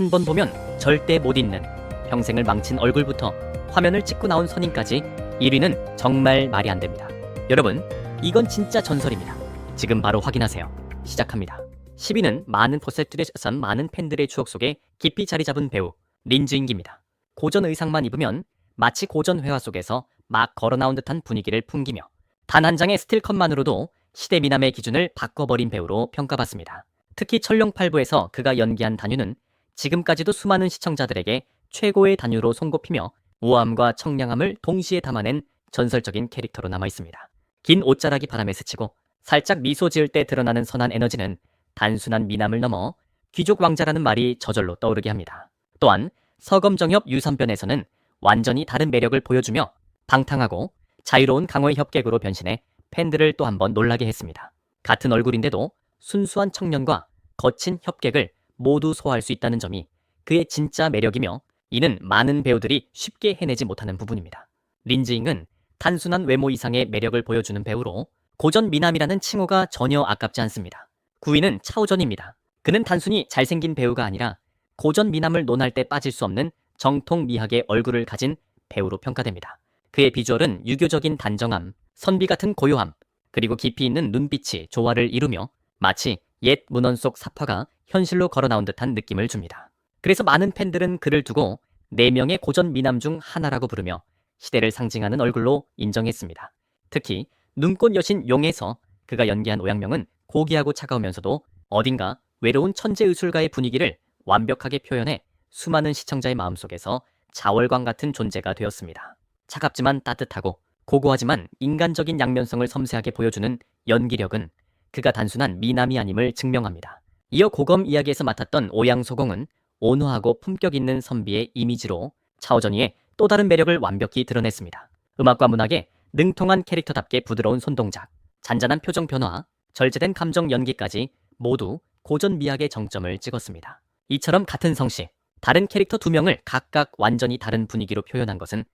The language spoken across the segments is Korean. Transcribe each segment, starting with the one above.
한 번 보면 절대 못 잊는 평생을 망친 얼굴부터 화면을 찍고 나온 선임까지 1위는 정말 말이 안 됩니다. 여러분, 이건 진짜 전설입니다. 지금 바로 확인하세요. 시작합니다. 10위는 많은 포셉들에 선 많은 팬들의 추억 속에 깊이 자리 잡은 배우 린즈잉기입니다. 고전 의상만 입으면 마치 고전 회화 속에서 막 걸어 나온 듯한 분위기를 풍기며 단 한 장의 스틸컷만으로도 시대 미남의 기준을 바꿔버린 배우로 평가받습니다. 특히 천룡팔부에서 그가 연기한 단유는 지금까지도 수많은 시청자들에게 최고의 단유로 손꼽히며 우아함과 청량함을 동시에 담아낸 전설적인 캐릭터로 남아있습니다. 긴 옷자락이 바람에 스치고 살짝 미소 지을 때 드러나는 선한 에너지는 단순한 미남을 넘어 귀족 왕자라는 말이 저절로 떠오르게 합니다. 또한 서검정협 유선변에서는 완전히 다른 매력을 보여주며 방탕하고 자유로운 강호의 협객으로 변신해 팬들을 또 한 번 놀라게 했습니다. 같은 얼굴인데도 순수한 청년과 거친 협객을 모두 소화할 수 있다는 점이 그의 진짜 매력이며 이는 많은 배우들이 쉽게 해내지 못하는 부분입니다. 린즈잉은 단순한 외모 이상의 매력을 보여주는 배우로 고전 미남이라는 칭호가 전혀 아깝지 않습니다. 9위는 차오전입니다. 그는 단순히 잘생긴 배우가 아니라 고전 미남을 논할 때 빠질 수 없는 정통 미학의 얼굴을 가진 배우로 평가됩니다. 그의 비주얼은 유교적인 단정함, 선비 같은 고요함, 그리고 깊이 있는 눈빛이 조화를 이루며 마치 옛 문헌 속 사파가 현실로 걸어 나온 듯한 느낌을 줍니다. 그래서 많은 팬들은 그를 두고 4명의 고전 미남 중 하나라고 부르며 시대를 상징하는 얼굴로 인정했습니다. 특히 눈꽃 여신 용에서 그가 연기한 오양명은 고귀하고 차가우면서도 어딘가 외로운 천재 의술가의 분위기를 완벽하게 표현해 수많은 시청자의 마음속에서 자월광 같은 존재가 되었습니다. 차갑지만 따뜻하고 고고하지만 인간적인 양면성을 섬세하게 보여주는 연기력은 그가 단순한 미남이 아님을 증명합니다. 이어 고검 이야기에서 맡았던 오양소공은 온화하고 품격 있는 선비의 이미지로 차오전이의 또 다른 매력을 완벽히 드러냈습니다. 음악과 문학에 능통한 캐릭터답게 부드러운 손동작, 잔잔한 표정 변화, 절제된 감정 연기까지 모두 고전 미학의 정점을 찍었습니다. 이처럼 같은 성씨, 다른 캐릭터 2명을 각각 완전히 다른 분위기로 표현한 것은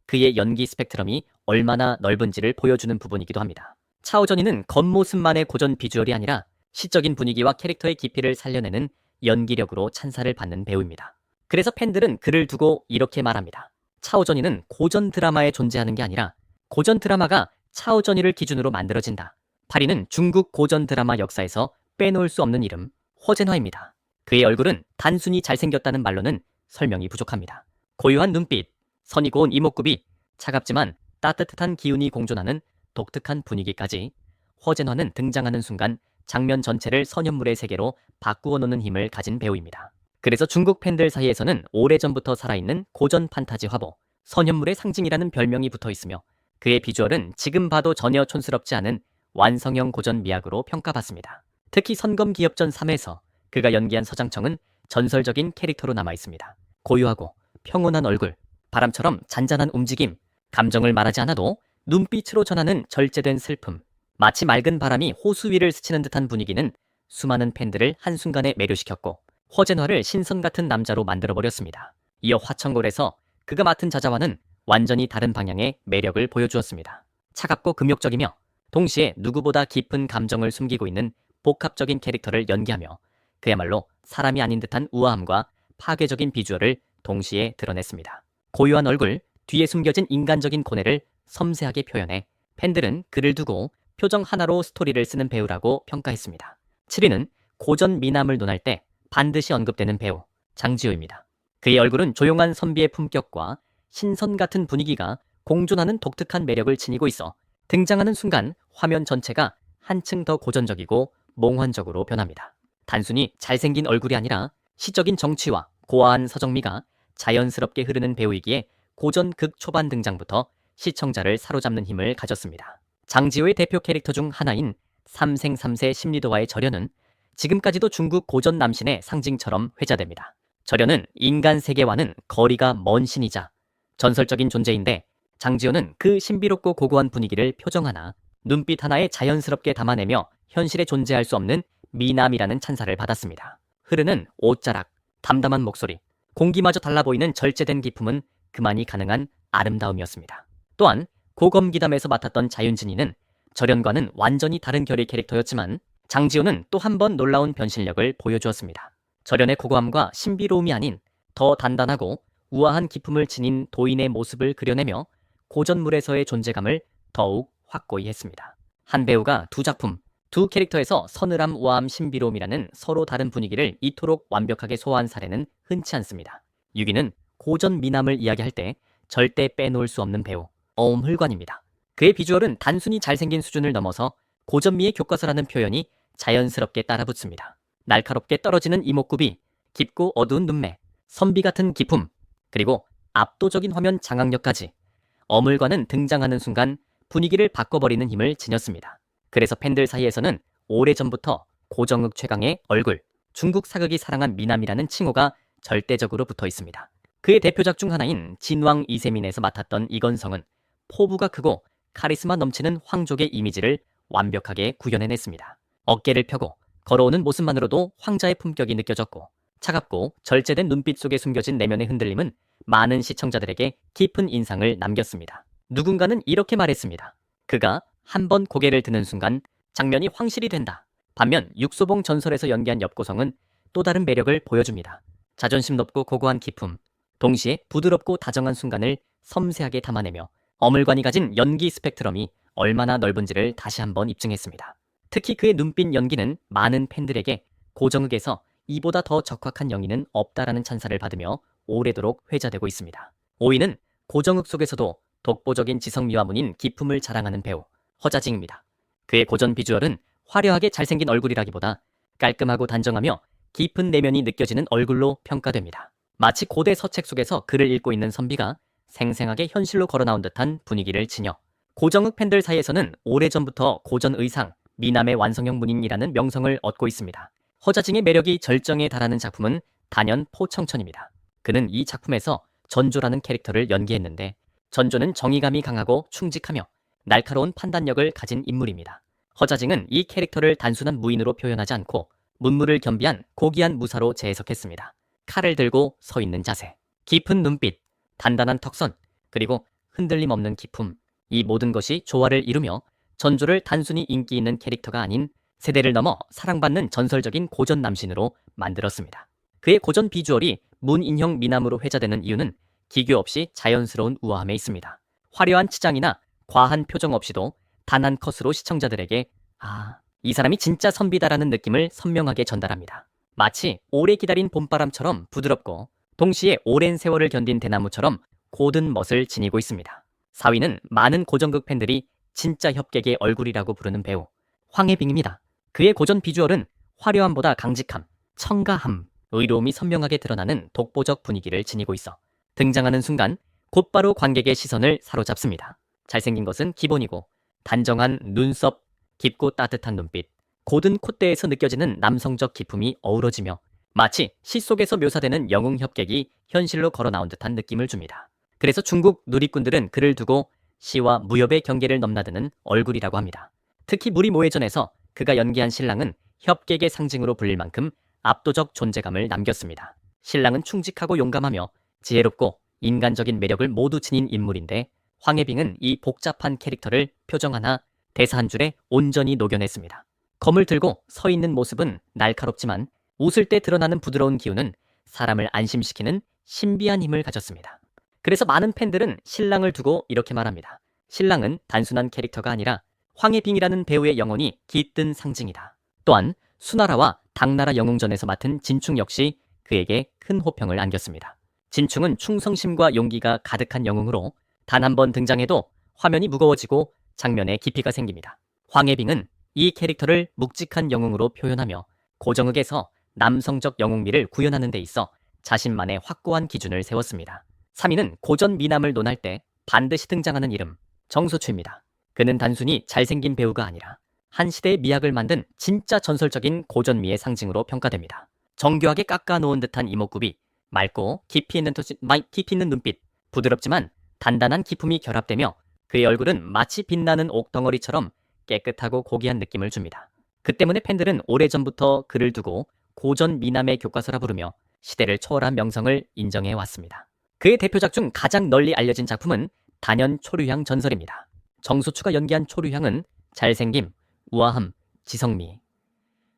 그의 연기 스펙트럼이 얼마나 넓은지를 보여주는 부분이기도 합니다. 차오전이는 겉모습만의 고전 비주얼이 아니라 시적인 분위기와 캐릭터의 깊이를 살려내는 연기력으로 찬사를 받는 배우입니다. 그래서 팬들은 그를 두고 이렇게 말합니다. 차오전이는 고전 드라마에 존재하는 게 아니라 고전 드라마가 차오전이를 기준으로 만들어진다. 8위는 중국 고전 드라마 역사에서 빼놓을 수 없는 이름, 허젠화입니다. 그의 얼굴은 단순히 잘생겼다는 말로는 설명이 부족합니다. 고요한 눈빛, 선이 고운 이목구비, 차갑지만 따뜻한 기운이 공존하는 독특한 분위기까지 허젠화는 등장하는 순간 장면 전체를 선현물의 세계로 바꾸어 놓는 힘을 가진 배우입니다. 그래서 중국 팬들 사이에서는 오래전부터 살아있는 고전 판타지 화보, 선현물의 상징이라는 별명이 붙어 있으며 그의 비주얼은 지금 봐도 전혀 촌스럽지 않은 완성형 고전 미학으로 평가받습니다. 특히 선검기업전 3에서 그가 연기한 서장청은 전설적인 캐릭터로 남아있습니다. 고요하고 평온한 얼굴, 바람처럼 잔잔한 움직임, 감정을 말하지 않아도 눈빛으로 전하는 절제된 슬픔, 마치 맑은 바람이 호수 위를 스치는 듯한 분위기는 수많은 팬들을 한순간에 매료시켰고 허젠화를 신선 같은 남자로 만들어버렸습니다. 이어 화천골에서 그가 맡은 자자와는 완전히 다른 방향의 매력을 보여주었습니다. 차갑고 금욕적이며 동시에 누구보다 깊은 감정을 숨기고 있는 복합적인 캐릭터를 연기하며 그야말로 사람이 아닌 듯한 우아함과 파괴적인 비주얼을 동시에 드러냈습니다. 고요한 얼굴, 뒤에 숨겨진 인간적인 고뇌를 섬세하게 표현해 팬들은 그를 두고 표정 하나로 스토리를 쓰는 배우라고 평가했습니다. 7위는 고전 미남을 논할 때 반드시 언급되는 배우, 장지호입니다. 그의 얼굴은 조용한 선비의 품격과 신선 같은 분위기가 공존하는 독특한 매력을 지니고 있어 등장하는 순간 화면 전체가 한층 더 고전적이고 몽환적으로 변합니다. 단순히 잘생긴 얼굴이 아니라 시적인 정치와 고아한 서정미가 자연스럽게 흐르는 배우이기에 고전 극 초반 등장부터 시청자를 사로잡는 힘을 가졌습니다. 장지호의 대표 캐릭터 중 하나인 삼생삼세 심리도와의 절연은 지금까지도 중국 고전 남신의 상징처럼 회자됩니다. 절연은 인간 세계와는 거리가 먼 신이자 전설적인 존재인데 장지호는 그 신비롭고 고고한 분위기를 표정 하나, 눈빛 하나에 자연스럽게 담아내며 현실에 존재할 수 없는 미남이라는 찬사를 받았습니다. 흐르는 옷자락, 담담한 목소리, 공기마저 달라 보이는 절제된 기품은 그만이 가능한 아름다움이었습니다. 또한 고검기담에서 맡았던 자윤진이는 절연과는 완전히 다른 결의 캐릭터였지만 장지호는 또 한 번 놀라운 변신력을 보여주었습니다. 절연의 고고함과 신비로움이 아닌 더 단단하고 우아한 기품을 지닌 도인의 모습을 그려내며 고전물에서의 존재감을 더욱 확고히 했습니다. 한 배우가 두 작품, 두 캐릭터에서 서늘함, 우아함, 신비로움이라는 서로 다른 분위기를 이토록 완벽하게 소화한 사례는 흔치 않습니다. 6위는 고전 미남을 이야기할 때 절대 빼놓을 수 없는 배우, 어음훌관입니다. 그의 비주얼은 단순히 잘생긴 수준을 넘어서 고전미의 교과서라는 표현이 자연스럽게 따라붙습니다. 날카롭게 떨어지는 이목구비, 깊고 어두운 눈매, 선비 같은 기품, 그리고 압도적인 화면 장악력까지 어물과는 등장하는 순간 분위기를 바꿔버리는 힘을 지녔습니다. 그래서 팬들 사이에서는 오래전부터 고정욱 최강의 얼굴, 중국 사극이 사랑한 미남이라는 칭호가 절대적으로 붙어 있습니다. 그의 대표작 중 하나인 진왕 이세민에서 맡았던 이건성은 포부가 크고 카리스마 넘치는 황족의 이미지를 완벽하게 구현해냈습니다. 어깨를 펴고 걸어오는 모습만으로도 황자의 품격이 느껴졌고, 차갑고 절제된 눈빛 속에 숨겨진 내면의 흔들림은 많은 시청자들에게 깊은 인상을 남겼습니다. 누군가는 이렇게 말했습니다. 그가 한 번 고개를 드는 순간 장면이 황실이 된다. 반면 육소봉 전설에서 연기한 엽고성은 또 다른 매력을 보여줍니다. 자존심 높고 고고한 기품, 동시에 부드럽고 다정한 순간을 섬세하게 담아내며 어물관이 가진 연기 스펙트럼이 얼마나 넓은지를 다시 한번 입증했습니다. 특히 그의 눈빛 연기는 많은 팬들에게 고정욱에서 이보다 더 적확한 연기는 없다라는 찬사를 받으며 오래도록 회자되고 있습니다. 5위는 고정욱 속에서도 독보적인 지성미와 문인 기품을 자랑하는 배우 허자징입니다. 그의 고전 비주얼은 화려하게 잘생긴 얼굴이라기보다 깔끔하고 단정하며 깊은 내면이 느껴지는 얼굴로 평가됩니다. 마치 고대 서책 속에서 글을 읽고 있는 선비가 생생하게 현실로 걸어나온 듯한 분위기를 지녀 고정욱 팬들 사이에서는 오래전부터 고전 의상, 미남의 완성형 문인이라는 명성을 얻고 있습니다. 허자징의 매력이 절정에 달하는 작품은 단연 포청천입니다. 그는 이 작품에서 전조라는 캐릭터를 연기했는데, 전조는 정의감이 강하고 충직하며 날카로운 판단력을 가진 인물입니다. 허자징은 이 캐릭터를 단순한 무인으로 표현하지 않고 문물을 겸비한 고귀한 무사로 재해석했습니다. 칼을 들고 서 있는 자세, 깊은 눈빛, 단단한 턱선, 그리고 흔들림 없는 기품, 이 모든 것이 조화를 이루며 전조를 단순히 인기 있는 캐릭터가 아닌 세대를 넘어 사랑받는 전설적인 고전 남신으로 만들었습니다. 그의 고전 비주얼이 문인형 미남으로 회자되는 이유는 기교 없이 자연스러운 우아함에 있습니다. 화려한 치장이나 과한 표정 없이도 단 한 컷으로 시청자들에게 이 사람이 진짜 선비다라는 느낌을 선명하게 전달합니다. 마치 오래 기다린 봄바람처럼 부드럽고 동시에 오랜 세월을 견딘 대나무처럼 고든 멋을 지니고 있습니다. 4위는 많은 고전극 팬들이 진짜 협객의 얼굴이라고 부르는 배우 황혜빙입니다. 그의 고전 비주얼은 화려함보다 강직함, 청가함, 의로움이 선명하게 드러나는 독보적 분위기를 지니고 있어 등장하는 순간 곧바로 관객의 시선을 사로잡습니다. 잘생긴 것은 기본이고 단정한 눈썹, 깊고 따뜻한 눈빛, 고든 콧대에서 느껴지는 남성적 기품이 어우러지며 마치 시 속에서 묘사되는 영웅 협객이 현실로 걸어 나온 듯한 느낌을 줍니다. 그래서 중국 누리꾼들은 그를 두고 시와 무협의 경계를 넘나드는 얼굴이라고 합니다. 특히 무리모해전에서 그가 연기한 신랑은 협객의 상징으로 불릴 만큼 압도적 존재감을 남겼습니다. 신랑은 충직하고 용감하며 지혜롭고 인간적인 매력을 모두 지닌 인물인데, 황혜빙은 이 복잡한 캐릭터를 표정 하나, 대사 한 줄에 온전히 녹여냈습니다. 검을 들고 서 있는 모습은 날카롭지만 웃을 때 드러나는 부드러운 기운은 사람을 안심시키는 신비한 힘을 가졌습니다. 그래서 많은 팬들은 신랑을 두고 이렇게 말합니다. 신랑은 단순한 캐릭터가 아니라 황혜빙이라는 배우의 영혼이 깃든 상징이다. 또한 수나라와 당나라 영웅전에서 맡은 진충 역시 그에게 큰 호평을 안겼습니다. 진충은 충성심과 용기가 가득한 영웅으로 단 한 번 등장해도 화면이 무거워지고 장면에 깊이가 생깁니다. 황혜빙은 이 캐릭터를 묵직한 영웅으로 표현하며 고정극에서 남성적 영웅미를 구현하는 데 있어 자신만의 확고한 기준을 세웠습니다. 3위는 고전 미남을 논할 때 반드시 등장하는 이름, 정소추입니다. 그는 단순히 잘생긴 배우가 아니라 한 시대의 미학을 만든 진짜 전설적인 고전미의 상징으로 평가됩니다. 정교하게 깎아놓은 듯한 이목구비, 맑고 깊이 있는 눈빛, 부드럽지만 단단한 기품이 결합되며 그의 얼굴은 마치 빛나는 옥덩어리처럼 깨끗하고 고귀한 느낌을 줍니다. 그 때문에 팬들은 오래전부터 그를 두고 고전 미남의 교과서라 부르며 시대를 초월한 명성을 인정해 왔습니다. 그의 대표작 중 가장 널리 알려진 작품은 단연 초류향 전설입니다. 정소추가 연기한 초류향은 잘생김, 우아함, 지성미,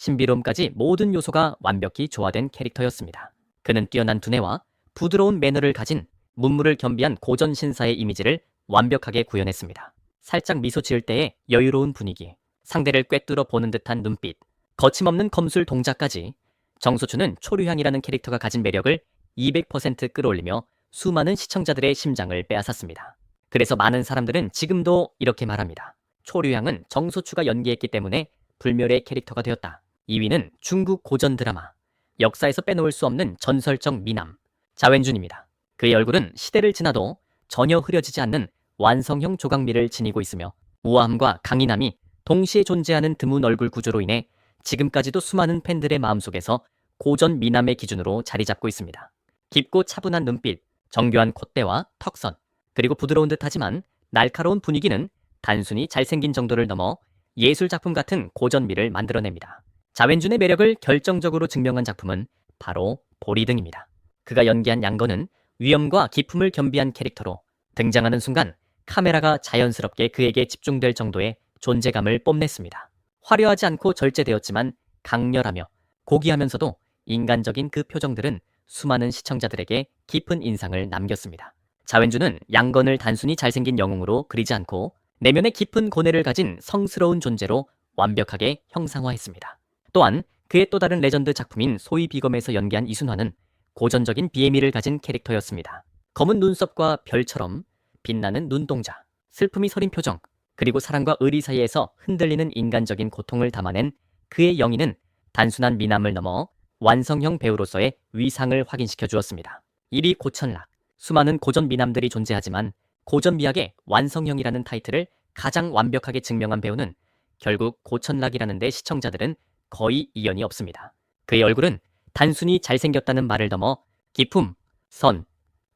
신비로움까지 모든 요소가 완벽히 조화된 캐릭터였습니다. 그는 뛰어난 두뇌와 부드러운 매너를 가진 문물을 겸비한 고전 신사의 이미지를 완벽하게 구현했습니다. 살짝 미소 지을 때의 여유로운 분위기, 상대를 꿰뚫어 보는 듯한 눈빛, 거침없는 검술 동작까지 정소춘은 초류향이라는 캐릭터가 가진 매력을 200% 끌어올리며 수많은 시청자들의 심장을 빼앗았습니다. 그래서 많은 사람들은 지금도 이렇게 말합니다. 초류향은 정소추가 연기했기 때문에 불멸의 캐릭터가 되었다. 2위는 중국 고전 드라마, 역사에서 빼놓을 수 없는 전설적 미남, 자웬준입니다. 그의 얼굴은 시대를 지나도 전혀 흐려지지 않는 완성형 조각미를 지니고 있으며 우아함과 강인함이 동시에 존재하는 드문 얼굴 구조로 인해 지금까지도 수많은 팬들의 마음속에서 고전 미남의 기준으로 자리 잡고 있습니다. 깊고 차분한 눈빛, 정교한 콧대와 턱선, 그리고 부드러운 듯하지만 날카로운 분위기는 단순히 잘생긴 정도를 넘어 예술작품 같은 고전미를 만들어냅니다. 자웬준의 매력을 결정적으로 증명한 작품은 바로 보리등입니다. 그가 연기한 양건은 위엄과 기품을 겸비한 캐릭터로 등장하는 순간 카메라가 자연스럽게 그에게 집중될 정도의 존재감을 뽐냈습니다. 화려하지 않고 절제되었지만 강렬하며 고귀하면서도 인간적인 그 표정들은 수많은 시청자들에게 깊은 인상을 남겼습니다. 자웬준은 양건을 단순히 잘생긴 영웅으로 그리지 않고 내면에 깊은 고뇌를 가진 성스러운 존재로 완벽하게 형상화했습니다. 또한 그의 또 다른 레전드 작품인 소위비검에서 연기한 이순화는 고전적인 비애미를 가진 캐릭터였습니다. 검은 눈썹과 별처럼 빛나는 눈동자, 슬픔이 서린 표정, 그리고 사랑과 의리 사이에서 흔들리는 인간적인 고통을 담아낸 그의 영인은 단순한 미남을 넘어 완성형 배우로서의 위상을 확인시켜 주었습니다. 1위 고천락. 수많은 고전 미남들이 존재하지만 고전 미학의 완성형이라는 타이틀을 가장 완벽하게 증명한 배우는 결국 고천락이라는 데 시청자들은 거의 이견이 없습니다. 그의 얼굴은 단순히 잘생겼다는 말을 넘어 기품, 선,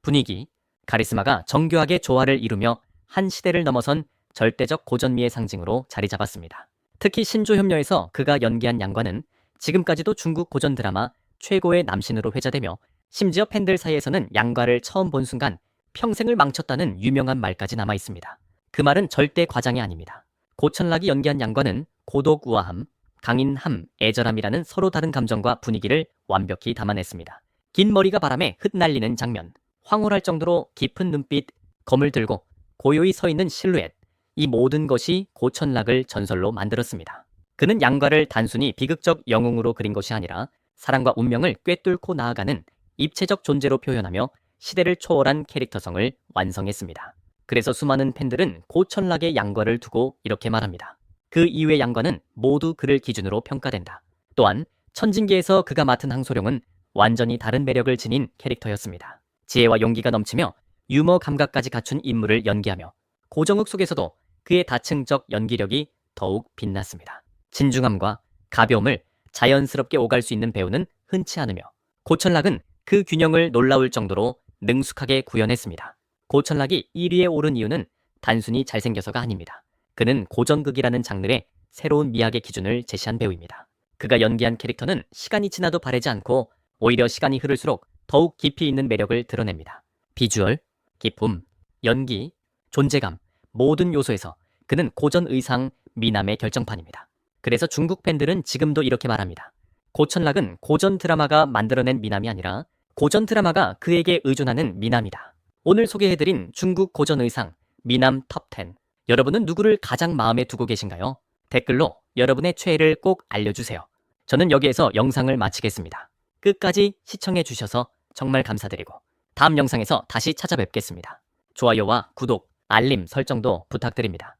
분위기, 카리스마가 정교하게 조화를 이루며 한 시대를 넘어선 절대적 고전미의 상징으로 자리 잡았습니다. 특히 신조협녀에서 그가 연기한 양관은 지금까지도 중국 고전 드라마 최고의 남신으로 회자되며 심지어 팬들 사이에서는 양과를 처음 본 순간 평생을 망쳤다는 유명한 말까지 남아 있습니다. 그 말은 절대 과장이 아닙니다. 고천락이 연기한 양과는 고독 우아함, 강인함, 애절함이라는 서로 다른 감정과 분위기를 완벽히 담아냈습니다. 긴 머리가 바람에 흩날리는 장면, 황홀할 정도로 깊은 눈빛, 검을 들고 고요히 서 있는 실루엣, 이 모든 것이 고천락을 전설로 만들었습니다. 그는 양과를 단순히 비극적 영웅으로 그린 것이 아니라 사랑과 운명을 꿰뚫고 나아가는 입체적 존재로 표현하며 시대를 초월한 캐릭터성을 완성했습니다. 그래서 수많은 팬들은 고천락의 양과를 두고 이렇게 말합니다. 그 이후의 양과는 모두 그를 기준으로 평가된다. 또한 천진기에서 그가 맡은 항소룡은 완전히 다른 매력을 지닌 캐릭터였습니다. 지혜와 용기가 넘치며 유머 감각까지 갖춘 인물을 연기하며 고정욱 속에서도 그의 다층적 연기력이 더욱 빛났습니다. 진중함과 가벼움을 자연스럽게 오갈 수 있는 배우는 흔치 않으며 고천락은 그 균형을 놀라울 정도로 능숙하게 구현했습니다. 고천락이 1위에 오른 이유는 단순히 잘생겨서가 아닙니다. 그는 고전극이라는 장르의 새로운 미학의 기준을 제시한 배우입니다. 그가 연기한 캐릭터는 시간이 지나도 바래지 않고 오히려 시간이 흐를수록 더욱 깊이 있는 매력을 드러냅니다. 비주얼, 기품, 연기, 존재감, 모든 요소에서 그는 고전 의상 미남의 결정판입니다. 그래서 중국 팬들은 지금도 이렇게 말합니다. 고천락은 고전 드라마가 만들어낸 미남이 아니라 고전 드라마가 그에게 의존하는 미남이다. 오늘 소개해드린 중국 고전 의상 미남 톱10. 여러분은 누구를 가장 마음에 두고 계신가요? 댓글로 여러분의 최애를 꼭 알려주세요. 저는 여기에서 영상을 마치겠습니다. 끝까지 시청해주셔서 정말 감사드리고 다음 영상에서 다시 찾아뵙겠습니다. 좋아요와 구독, 알림 설정도 부탁드립니다.